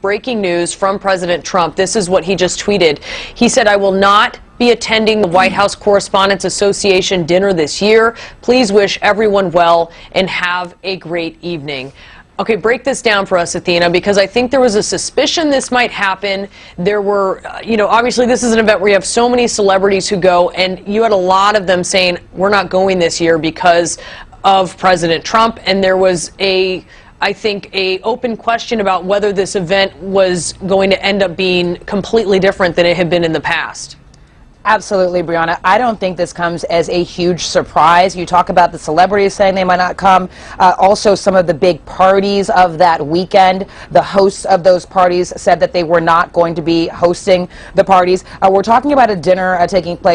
Breaking news from President Trump. This is what he just tweeted. He said, "I will not be attending the White House Correspondents Association dinner this year. Please wish everyone well and have a great evening." Okay, break this down for us, Athena, because I think there was a suspicion this might happen. There were, obviously this is an event where you have so many celebrities who go, and you had a lot of them saying, we're not going this year because of President Trump, and there was I think a open question about whether this event was going to end up being completely different than it had been in the past. Absolutely, Brianna. I don't think this comes as a huge surprise. You talk about the celebrities saying they might not come. Also, some of the big parties of that weekend, the hosts of those parties said that they were not going to be hosting the parties. We're talking about a dinner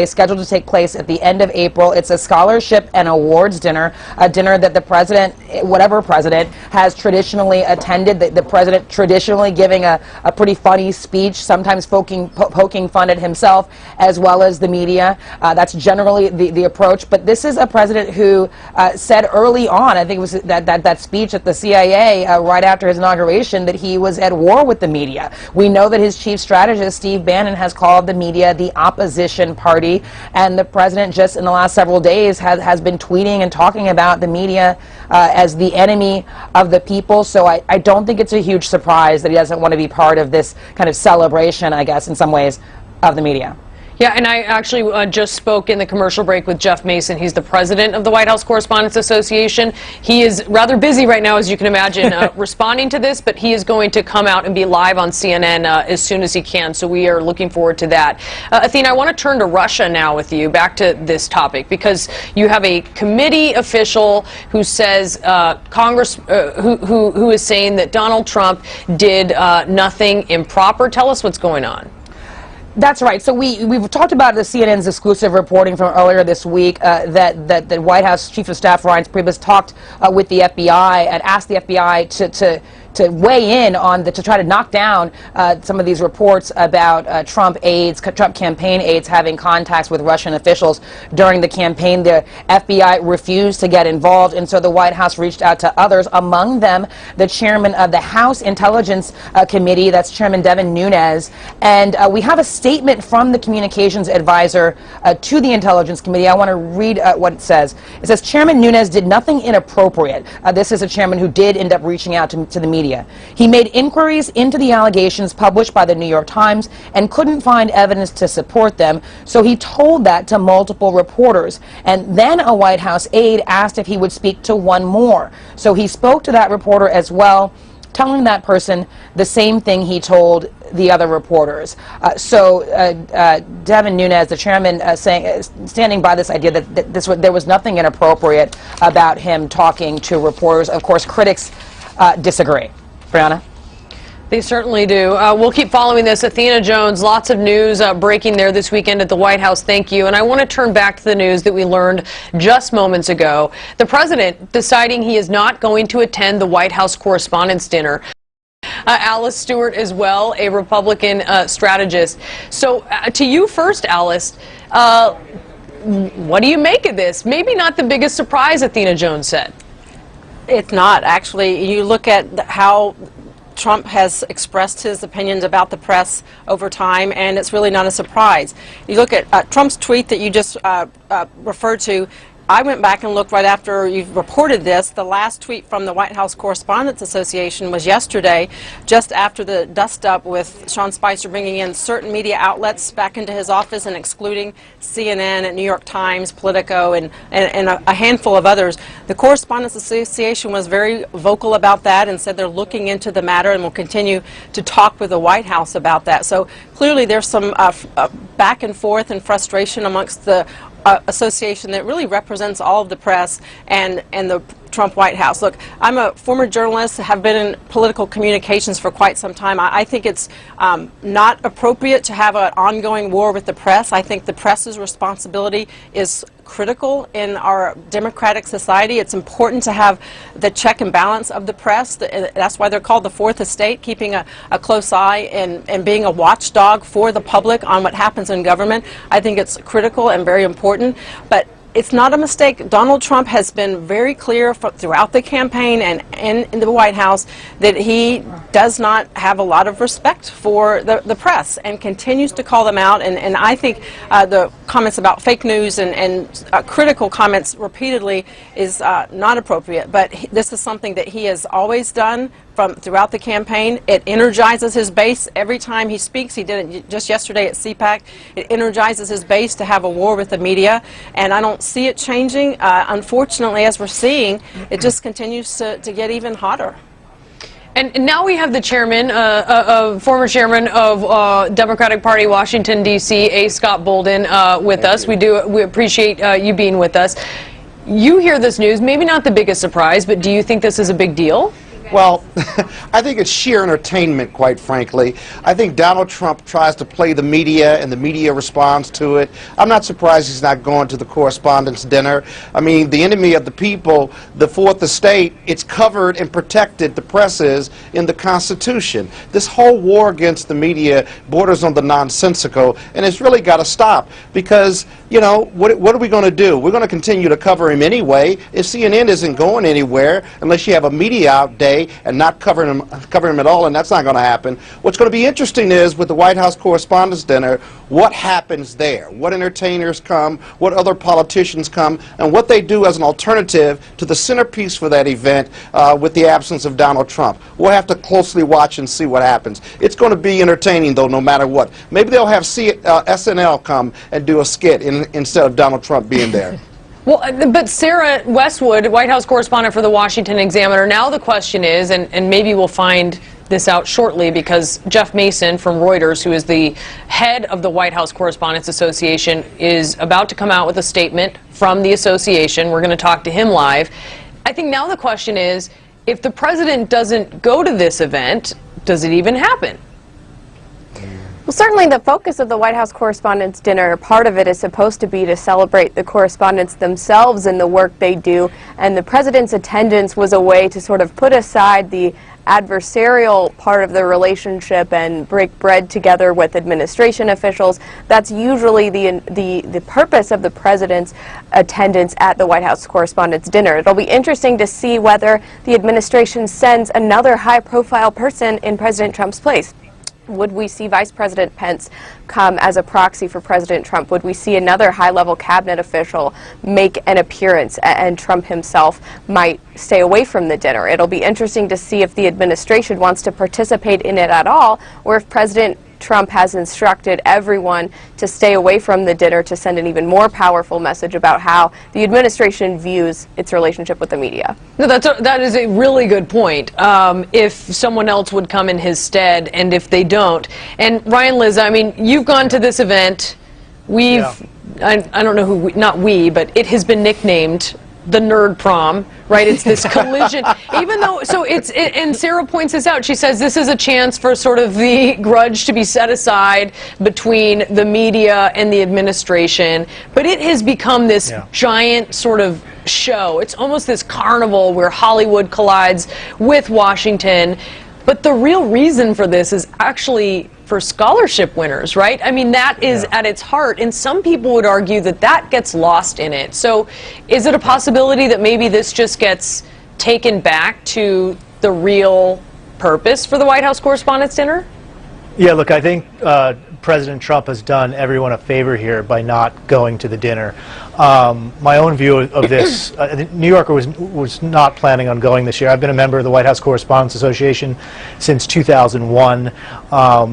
scheduled to take place at the end of April. It's a scholarship and awards dinner, a dinner that the president, whatever president, has traditionally attended. The president traditionally giving a pretty funny speech, sometimes poking fun at himself, as well as the media. That's generally the approach. But this is a president who said early on, I think it was that speech at the CIA right after his inauguration, that he was at war with the media. We know that his chief strategist, Steve Bannon, has called the media the opposition party. And the president just in the last several days has been tweeting and talking about the media as the enemy of the people. So I don't think it's a huge surprise that he doesn't want to be part of this kind of celebration, I guess, in some ways, of the media. Yeah, and I actually just spoke in the commercial break with Jeff Mason. He's the president of the White House Correspondents Association. He is rather busy right now, as you can imagine, responding to this, but he is going to come out and be live on CNN as soon as he can, so we are looking forward to that. Athena, I want to turn to Russia now with you, back to this topic, because you have a committee official who says, who is saying that Donald Trump did nothing improper. Tell us what's going on. That's right. So we've talked about the CNN's exclusive reporting from earlier this week that the White House Chief of Staff Reince Priebus talked with the FBI and asked the FBI to weigh in on to try to knock down some of these reports about Trump campaign aides having contacts with Russian officials during the campaign. The FBI refused to get involved, and so the White House reached out to others, among them the chairman of the House Intelligence Committee, that's Chairman Devin Nunes, and we have a statement from the communications advisor to the Intelligence Committee. I want to read what it says. It says, Chairman Nunes did nothing inappropriate. This is a chairman who did end up reaching out to the media. He made inquiries into the allegations published by the New York Times and couldn't find evidence to support them, so he told that to multiple reporters. And then a White House aide asked if he would speak to one more. So he spoke to that reporter as well, telling that person the same thing he told the other reporters. Devin Nunes, the chairman, standing by this idea that there was nothing inappropriate about him talking to reporters. Of course, critics disagree. Brianna? They certainly do. We'll keep following this. Athena Jones, lots of news breaking there this weekend at the White House. Thank you. And I want to turn back to the news that we learned just moments ago. The president deciding he is not going to attend the White House Correspondents' Dinner. Alice Stewart as well, a Republican strategist. So to you first, Alice, what do you make of this? Maybe not the biggest surprise, Athena Jones said. It's not, actually. You look at how Trump has expressed his opinions about the press over time, and it's really not a surprise. You look at Trump's tweet that you just referred to. I went back and looked right after you reported this. The last tweet from the White House Correspondents Association was yesterday, just after the dust-up with Sean Spicer bringing in certain media outlets back into his office and excluding CNN and New York Times, Politico, and a handful of others. The Correspondents Association was very vocal about that and said they're looking into the matter and will continue to talk with the White House about that. So clearly there's some back and forth and frustration amongst the association that really represents all of the press and the Trump White House. Look, I'm a former journalist, have been in political communications for quite some time. I think it's not appropriate to have an ongoing war with the press. I think the press's responsibility is critical in our democratic society. It's important to have the check and balance of the press. That's why they're called the fourth estate, keeping a close eye and being a watchdog for the public on what happens in government. I think it's critical and very important. But it's not a mistake. Donald Trump has been very clear throughout the campaign and in the White House that he does not have a lot of respect for the press and continues to call them out. And I think the comments about fake news and critical comments repeatedly is not appropriate. But this is something that he has always done throughout the campaign. It energizes his base every time he speaks. He did it just yesterday at CPAC. It energizes his base to have a war with the media, and I don't see it changing. Unfortunately, as we're seeing, it just continues to get even hotter. And now we have the chairman, former chairman of Democratic Party, Washington, D.C., A. Scott Bolden, with us. We appreciate you being with us. You hear this news, maybe not the biggest surprise, but do you think this is a big deal? Well, I think it's sheer entertainment, quite frankly. I think Donald Trump tries to play the media, and the media responds to it. I'm not surprised he's not going to the Correspondents' Dinner. I mean, the enemy of the people, the fourth estate, it's covered and protected, the press is, in the Constitution. This whole war against the media borders on the nonsensical, and it's really got to stop because, you know, what are we going to do? We're going to continue to cover him anyway. If CNN isn't going anywhere unless you have a media out day and not covering him at all, and that's not going to happen. What's going to be interesting is with the White House Correspondents' Dinner, what happens there? What entertainers come, what other politicians come, and what they do as an alternative to the centerpiece for that event with the absence of Donald Trump. We'll have to closely watch and see what happens. It's going to be entertaining, though, no matter what. Maybe they'll have SNL come and do a skit instead of Donald Trump being there. Well, but Sarah Westwood, White House correspondent for the Washington Examiner, now the question is, and maybe we'll find this out shortly because Jeff Mason from Reuters, who is the head of the White House Correspondents Association, is about to come out with a statement from the association. We're going to talk to him live. I think now the question is, if the president doesn't go to this event, does it even happen? Well, certainly the focus of the White House Correspondents' Dinner, part of it is supposed to be to celebrate the correspondents themselves and the work they do, and the president's attendance was a way to sort of put aside the adversarial part of the relationship and break bread together with administration officials. That's usually the purpose of the president's attendance at the White House Correspondents' Dinner. It'll be interesting to see whether the administration sends another high-profile person in President Trump's place. Would we see Vice President Pence come as a proxy for President Trump? Would we see another high-level cabinet official make an appearance, and Trump himself might stay away from the dinner? It'll be interesting to see if the administration wants to participate in it at all, or if President Trump has instructed everyone to stay away from the dinner to send an even more powerful message about how the administration views its relationship with the media. No, that is a really good point. If someone else would come in his stead, and if they don't. And Ryan, Liz, I mean, you've gone to this event. We've, I don't know who, not we, but it has been nicknamed the nerd prom, right? It's this collision, even though, so and Sarah points this out. She says this is a chance for sort of the grudge to be set aside between the media and the administration, but it has become this giant sort of show. It's almost this carnival where Hollywood collides with Washington, but the real reason for this is actually for scholarship winners, right? I mean, that is at its heart, and some people would argue that that gets lost in it. So is it a possibility that maybe this just gets taken back to the real purpose for the White House Correspondents' Dinner? Yeah, look, I think President Trump has done everyone a favor here by not going to the dinner. My own view of this, New Yorker was not planning on going this year. I've been a member of the White House Correspondents Association since 2001,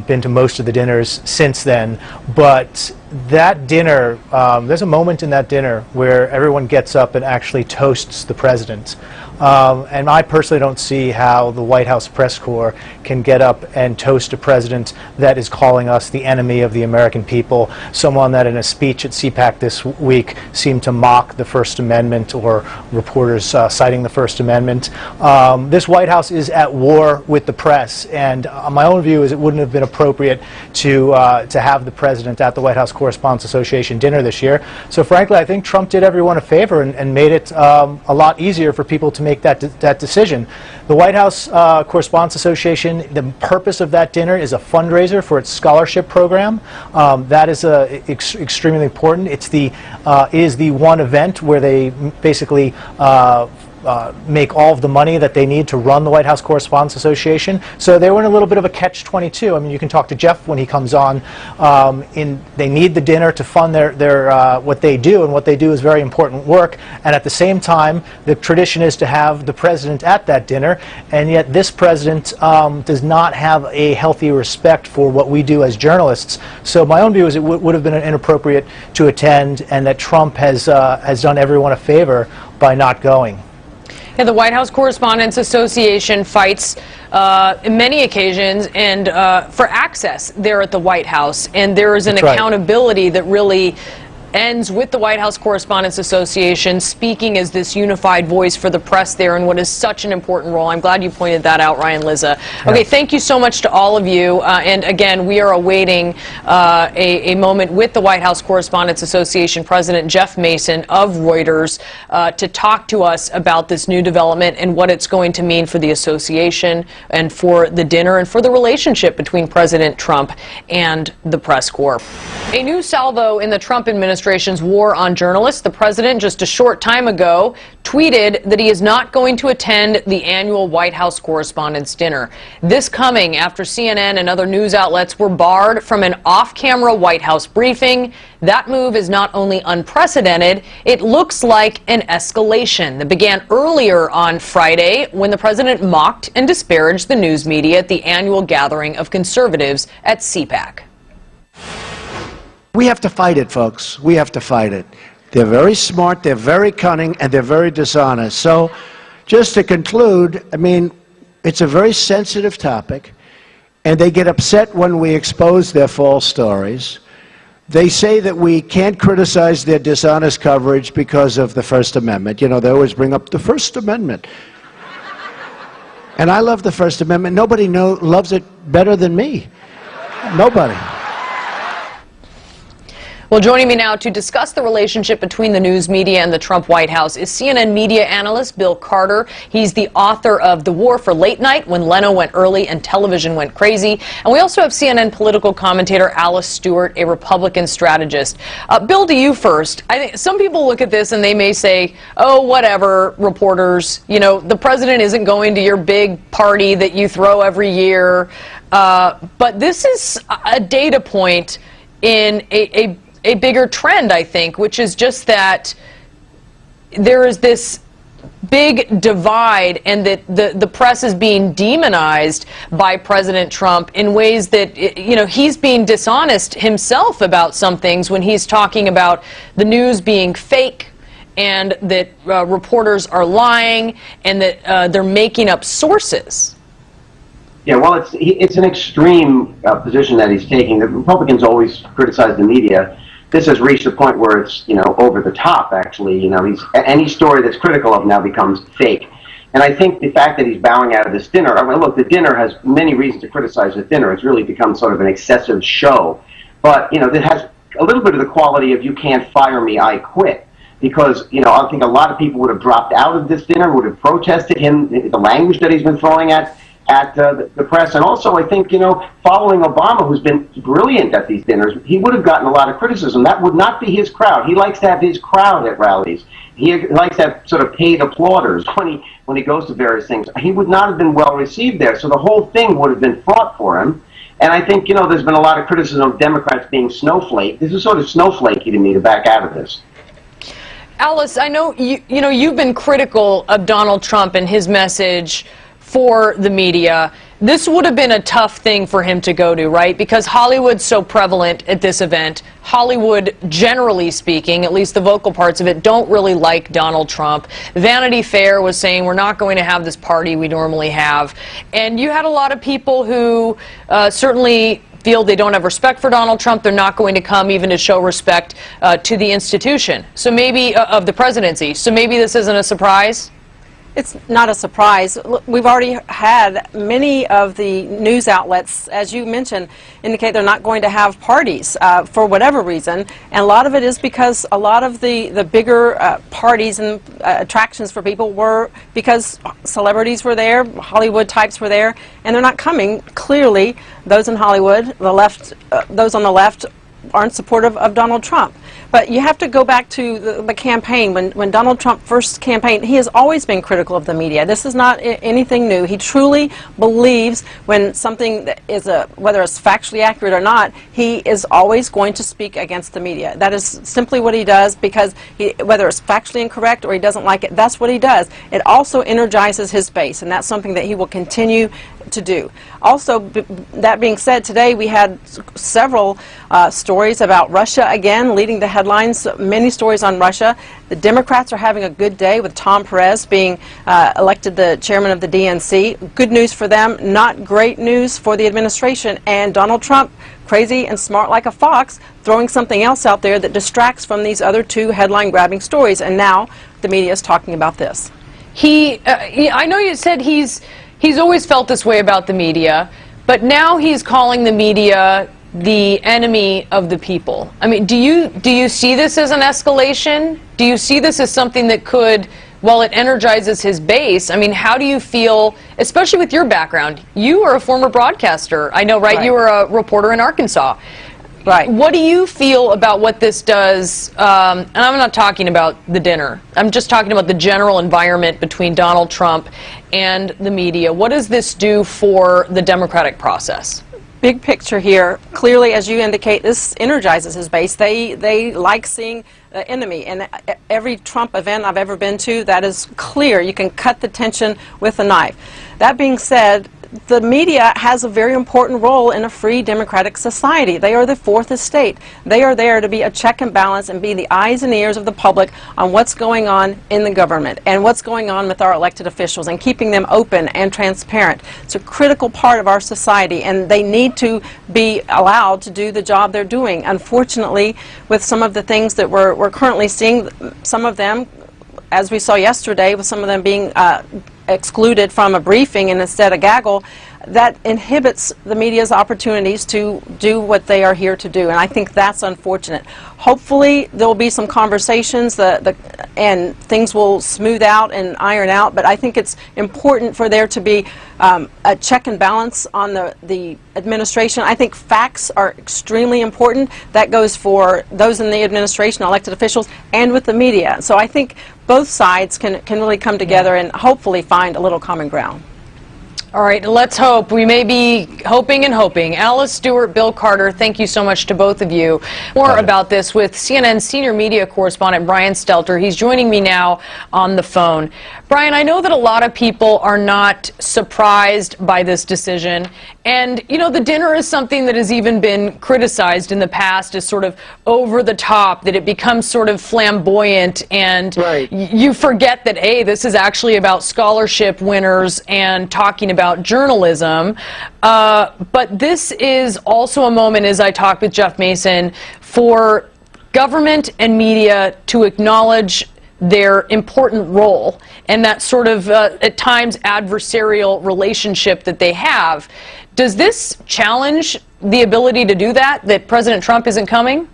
been to most of the dinners since then, but that dinner, there's a moment in that dinner where everyone gets up and actually toasts the president. And I personally don't see how the White House press corps can get up and toast a president that is calling us the enemy of the American people, someone that in a speech at CPAC this week seemed to mock the First Amendment, or reporters citing the First Amendment. This White House is at war with the press, and my own view is it wouldn't have been appropriate to have the president at the White House Correspondents Association dinner this year. So frankly, I think Trump did everyone a favor and made it a lot easier for people to make that decision. The White House Correspondents Association, the purpose of that dinner is a fundraiser for its scholarship program. That is extremely important. It is the one event where they basically make all of the money that they need to run the White House Correspondents Association. So they were in a little bit of a catch-22. I mean, you can talk to Jeff when he comes on. They need the dinner to fund their what they do, and what they do is very important work. And at the same time, the tradition is to have the president at that dinner, and yet this president does not have a healthy respect for what we do as journalists. So my own view is it would have been inappropriate to attend, and that Trump has done everyone a favor by not going. Yeah, the White House Correspondents Association fights in many occasions and for access there at the White House, and there is an accountability that really ends with the White House Correspondents Association speaking as this unified voice for the press there in what is such an important role. I'm glad you pointed that out, Ryan Lizza. Okay, thank you so much to all of you. And again, we are awaiting a moment with the White House Correspondents Association President Jeff Mason of Reuters to talk to us about this new development and what it's going to mean for the association and for the dinner and for the relationship between President Trump and the press corps. A new salvo in the Trump administration's war on journalists. The president just a short time ago tweeted that he is not going to attend the annual White House Correspondents' Dinner. This coming after CNN and other news outlets were barred from an off-camera White House briefing. That move is not only unprecedented, it looks like an escalation that began earlier on Friday when the president mocked and disparaged the news media at the annual gathering of conservatives at CPAC. We have to fight it, folks. We have to fight it. They're very smart, they're very cunning, and they're very dishonest. So, just to conclude, I mean, it's a very sensitive topic, and they get upset when we expose their false stories. They say that we can't criticize their dishonest coverage because of the First Amendment. You know, they always bring up the First Amendment. And I love the First Amendment. Nobody loves it better than me. Nobody. Well, joining me now to discuss the relationship between the news media and the Trump White House is CNN media analyst Bill Carter. He's the author of The War for Late Night, When Leno Went Early and Television Went Crazy. And we also have CNN political commentator Alice Stewart, a Republican strategist. Bill, to you first. I think some people look at this and they may say, oh, whatever, reporters, you know, the president isn't going to your big party that you throw every year. But this is a data point in a bigger trend, I think, which is just that there is this big divide and that the press is being demonized by President Trump in ways that, you know, he's being dishonest himself about some things when he's talking about the news being fake and that reporters are lying and that they're making up sources. Yeah, well, it's an extreme position that he's taking. The Republicans always criticize the media. This has reached a point where it's, you know, over the top, actually. You know, any story that's critical of now becomes fake. And I think the fact that he's bowing out of this dinner, I mean, look, the dinner has many reasons to criticize the dinner. It's really become sort of an excessive show. But, you know, it has a little bit of the quality of you can't fire me, I quit. Because, you know, I think a lot of people would have dropped out of this dinner, would have protested him, the language that he's been throwing at the press. And also, I think, you know, following Obama, who's been brilliant at these dinners, he would have gotten a lot of criticism. That would not be his crowd. He likes to have his crowd at rallies. He likes to have sort of paid applauders when he goes to various things. He would not have been well received there. So the whole thing would have been fraught for him. And I think, you know, there's been a lot of criticism of Democrats being snowflake. This is sort of snowflakey to me to back out of this. Alice, I know you've been critical of Donald Trump and his message for the media. This would have been a tough thing for him to go to, right? Because Hollywood's so prevalent at this event. Hollywood, generally speaking, at least the vocal parts of it, don't really like Donald Trump. Vanity Fair was saying, we're not going to have this party we normally have. And you had a lot of people who certainly feel they don't have respect for Donald Trump. They're not going to come even to show respect to the institution. So maybe of the presidency. So maybe this isn't a surprise? It's not a surprise. Look, we've already had many of the news outlets, as you mentioned, indicate they're not going to have parties for whatever reason. And a lot of it is because a lot of the bigger parties and attractions for people were because celebrities were there, Hollywood types were there, and they're not coming. Clearly, those in Hollywood, the left, those on the left, aren't supportive of Donald Trump. But you have to go back to the campaign. When Donald Trump first campaigned, he has always been critical of the media. This is not anything new. He truly believes when something that is whether it's factually accurate or not, he is always going to speak against the media. That is simply what he does because whether it's factually incorrect or he doesn't like it, that's what he does. It also energizes his base, and that's something that he will continue to do. Also, that being said, today we had several stories about Russia again leading the headlines, many stories on Russia. The Democrats are having a good day with Tom Perez being elected the chairman of the DNC. Good news for them, not great news for the administration. And Donald Trump, crazy and smart like a fox, throwing something else out there that distracts from these other two headline-grabbing stories. And now the media is talking about this. I know you said he's always felt this way about the media, but now he's calling the media the enemy of the people. I mean, do you see this as an escalation? Do you see this as something that could, while it energizes his base, I mean, how do you feel, especially with your background? You are a former broadcaster, I know, right? You were a reporter in Arkansas. Right. What do you feel about what this does? And I'm not talking about the dinner. I'm just talking about the general environment between Donald Trump and the media. What does this do for the democratic process? Big picture here. Clearly, as you indicate, this energizes his base. They like seeing the enemy. And every Trump event I've ever been to, that is clear. You can cut the tension with a knife. That being said, the media has a very important role in a free democratic society. They are the fourth estate. They are there to be a check and balance and be the eyes and ears of the public on what's going on in the government and what's going on with our elected officials and keeping them open and transparent. It's a critical part of our society, and they need to be allowed to do the job they're doing. Unfortunately, with some of the things that we're currently seeing, some of them, as we saw yesterday, with some of them being excluded from a briefing and instead a gaggle, that inhibits the media's opportunities to do what they are here to do, and I think that's unfortunate. Hopefully there will be some conversations and things will smooth out and iron out, but I think it's important for there to be a check and balance on the administration. I think facts are extremely important. That goes for those in the administration, elected officials, and with the media. So I think both sides can really come together and hopefully find a little common ground. All right, let's hope. We may be hoping and hoping. Alice Stewart, Bill Carter, thank you so much to both of you. More about this with CNN senior media correspondent Brian Stelter. He's joining me now on the phone. Brian, I know that a lot of people are not surprised by this decision. And, you know, the dinner is something that has even been criticized in the past as sort of over the top, that it becomes sort of flamboyant, and you forget that, A, this is actually about scholarship winners and talking about journalism. But this is also a moment, as I talked with Jeff Mason, for government and media to acknowledge their important role and that sort of, at times, adversarial relationship that they have. Does this challenge the ability to do that President Trump isn't coming?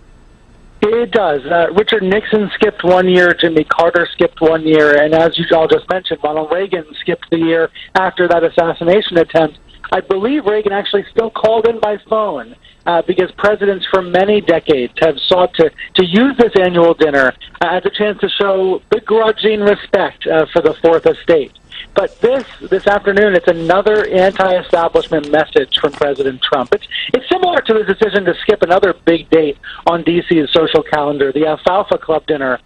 It does. Richard Nixon skipped 1 year, Jimmy Carter skipped 1 year, and as you all just mentioned, Ronald Reagan skipped the year after that assassination attempt. I believe Reagan actually still called in by phone because presidents for many decades have sought to use this annual dinner as a chance to show begrudging respect for the Fourth Estate. But this afternoon, it's another anti-establishment message from President Trump. It's similar to the decision to skip another big date on D.C.'s social calendar, the Alfalfa Club dinner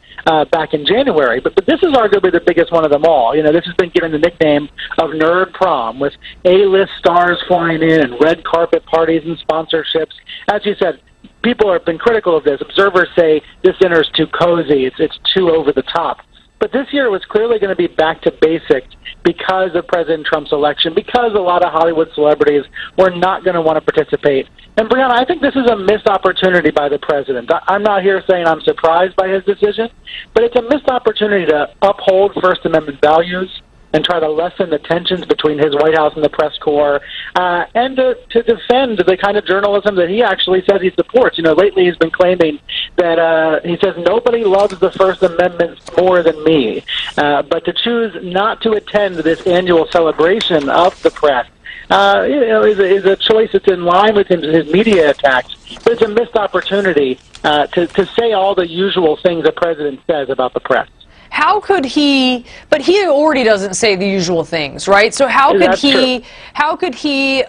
back in January. But this is arguably the biggest one of them all. You know, this has been given the nickname of Nerd Prom, with A-list stars flying in and red carpet parties and sponsorships. As you said, people have been critical of this. Observers say this dinner is too cozy. It's too over the top. But this year was clearly going to be back to basics because of President Trump's election, because a lot of Hollywood celebrities were not going to want to participate. And, Brianna, I think this is a missed opportunity by the president. I'm not here saying I'm surprised by his decision, but it's a missed opportunity to uphold First Amendment values, and try to lessen the tensions between his White House and the press corps, and to defend the kind of journalism that he actually says he supports. Lately he's been claiming that he says nobody loves the First Amendment more than me, but to choose not to attend this annual celebration of the press is a choice that's in line with his media attacks. But it's a missed opportunity to say all the usual things the president says about the press. How could he? But he already doesn't say the usual things, right? So how could That's he? true. How could he?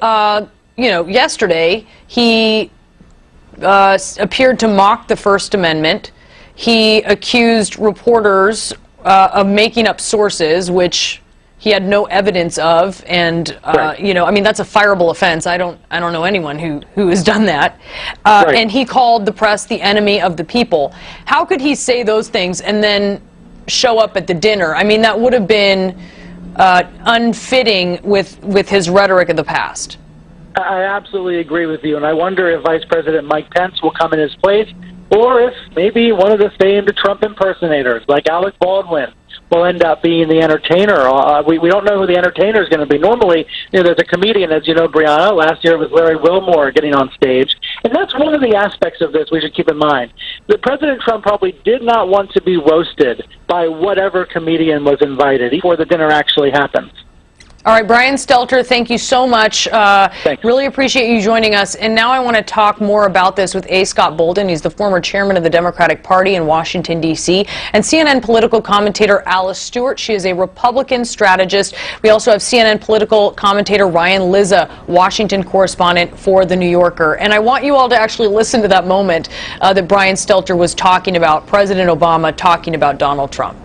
Yesterday he appeared to mock the First Amendment. He accused reporters of making up sources, which he had no evidence of, and Right. that's a fireable offense. I don't know anyone who has done that. Right. And he called the press the enemy of the people. How could he say those things and then show up at the dinner? I mean, that would have been unfitting with his rhetoric of the past. I absolutely agree with you, and I wonder if Vice President Mike Pence will come in his place, or if maybe one of the famed Trump impersonators, like Alec Baldwin, will end up being the entertainer. We don't know who the entertainer is going to be. Normally, there's a comedian, as you know, Brianna. Last year it was Larry Wilmore getting on stage. And that's one of the aspects of this we should keep in mind. That President Trump probably did not want to be roasted by whatever comedian was invited before the dinner actually happens. All right, Brian Stelter, thank you so much. Thanks. Really appreciate you joining us. And now I want to talk more about this with A. Scott Bolden. He's the former chairman of the Democratic Party in Washington, D.C., and CNN political commentator Alice Stewart. She is a Republican strategist. We also have CNN political commentator Ryan Lizza, Washington correspondent for The New Yorker. And I want you all to actually listen to that moment that Brian Stelter was talking about, President Obama talking about Donald Trump.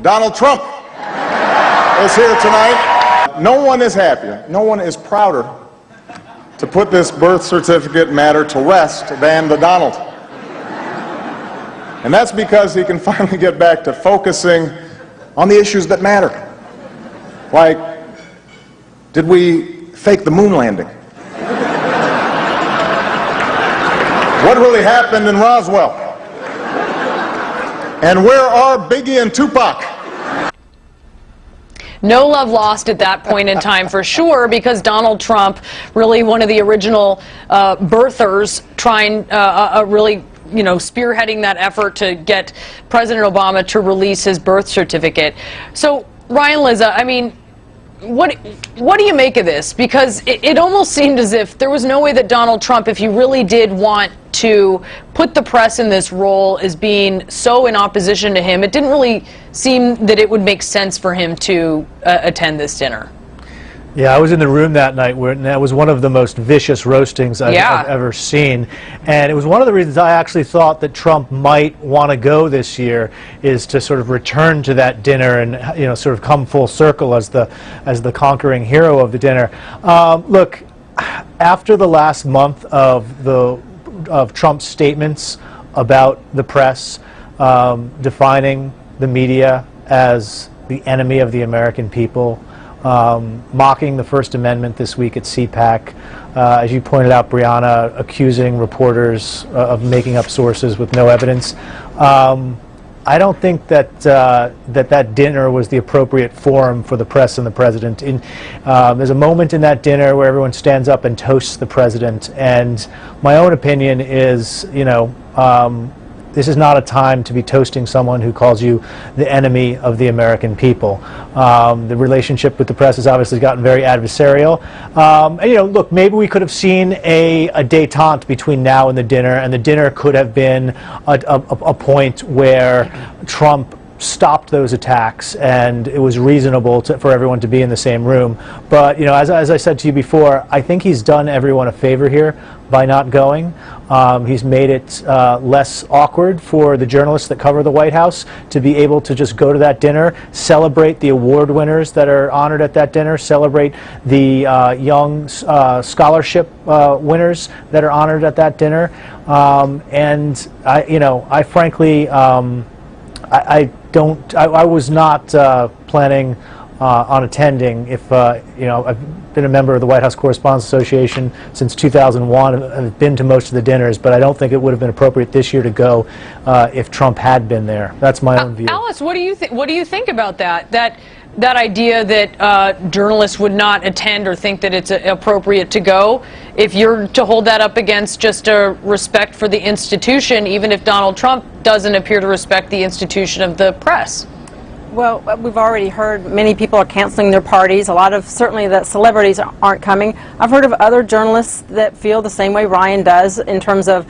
Donald Trump is here tonight. No one is happier, no one is prouder to put this birth certificate matter to rest than the Donald. And that's because he can finally get back to focusing on the issues that matter. Like, did we fake the moon landing? What really happened in Roswell? And where are Biggie and Tupac? No love lost at that point in time, for sure, because Donald Trump, really one of the original birthers, trying really, spearheading that effort to get President Obama to release his birth certificate. So, Ryan Lizza, I mean, what do you make of this? Because it almost seemed as if there was no way that Donald Trump, if he really did want to put the press in this role as being so in opposition to him, it didn't really seem that it would make sense for him to attend this dinner. Yeah, I was in the room that night, and that was one of the most vicious roastings I've ever seen. And it was one of the reasons I actually thought that Trump might want to go this year, is to sort of return to that dinner and sort of come full circle as the conquering hero of the dinner. Look, after the last month of Trump's statements about the press, defining the media as the enemy of the American people, mocking the First Amendment this week at CPAC, as you pointed out, Brianna, accusing reporters of making up sources with no evidence. I don't think that that dinner was the appropriate forum for the press and the president. There's a moment in that dinner where everyone stands up and toasts the president, and my own opinion is, this is not a time to be toasting someone who calls you the enemy of the American people. The relationship with the press has obviously gotten very adversarial. And, look, maybe we could have seen a détente between now and the dinner could have been a point where Trump stopped those attacks and it was reasonable for everyone to be in the same room. But, as I said to you before, I think he's done everyone a favor here by not going. He's made it less awkward for the journalists that cover the White House to be able to just go to that dinner, celebrate the award winners that are honored at that dinner, celebrate the young scholarship winners that are honored at that dinner. And I frankly, I was not planning on attending. If been a member of the White House Correspondents Association since 2001 and have been to most of the dinners, but I don't think it would have been appropriate this year to go if Trump had been there. That's my own view. Alice, what do you think? What do you think about that? That idea that journalists would not attend or think that it's appropriate to go, if you're to hold that up against just a respect for the institution, even if Donald Trump doesn't appear to respect the institution of the press? Well, we've already heard many people are canceling their parties. A lot of, certainly, the celebrities aren't coming. I've heard of other journalists that feel the same way Ryan does in terms of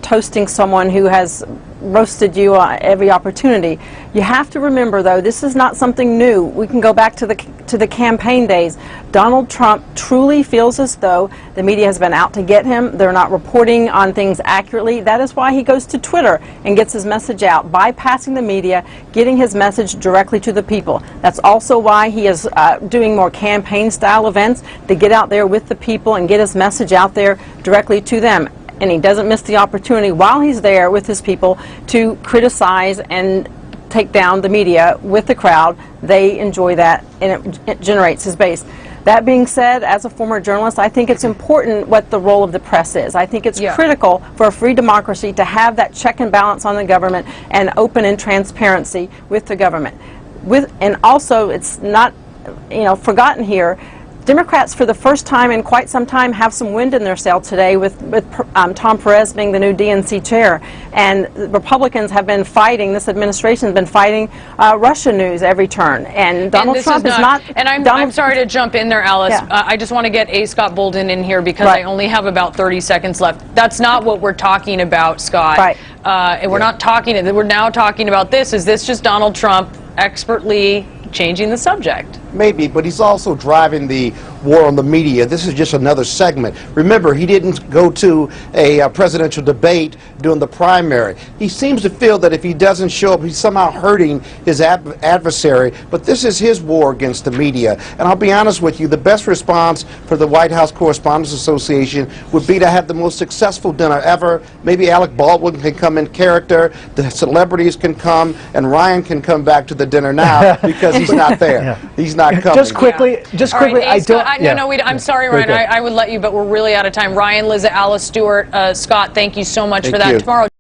toasting someone who has roasted you on every opportunity. You have to remember, though, this is not something new. We can go back to the campaign days. Donald Trump truly feels as though the media has been out to get him. They're not reporting on things accurately. That is why he goes to Twitter and gets his message out, bypassing the media, getting his message directly to the people. That's also why he is doing more campaign-style events to get out there with the people and get his message out there directly to them. And he doesn't miss the opportunity while he's there with his people to criticize and take down the media with the crowd. They enjoy that, and it generates his base. That being said, as a former journalist, I think it's important what the role of the press is. I think it's critical for a free democracy to have that check and balance on the government and open and transparency with the government. And also, it's not forgotten here, Democrats, for the first time in quite some time, have some wind in their sail today with Tom Perez being the new DNC chair. And Republicans have been fighting, this administration has been fighting Russia news every turn. And Donald Trump is not... And I'm sorry to jump in there, Alice. Yeah. I just want to get A. Scott Bolden in here because I only have about 30 seconds left. That's not what we're talking about, Scott. Right. And we're not talking... We're now talking about this. Is this just Donald Trump expertly changing the subject? Maybe, but he's also driving the war on the media. This is just another segment. Remember, he didn't go to a presidential debate during the primary. He seems to feel that if he doesn't show up, he's somehow hurting his adversary, but this is his war against the media. And I'll be honest with you, the best response for the White House Correspondents Association would be to have the most successful dinner ever. Maybe Alec Baldwin can come in character, the celebrities can come, and Ryan can come back to the dinner now because he's not there. He's not coming. Just quickly, I'm sorry, Ryan, I would let you, but we're really out of time. Ryan, Liza, Alice, Stewart, Scott, thank you so much for that. you. Tomorrow.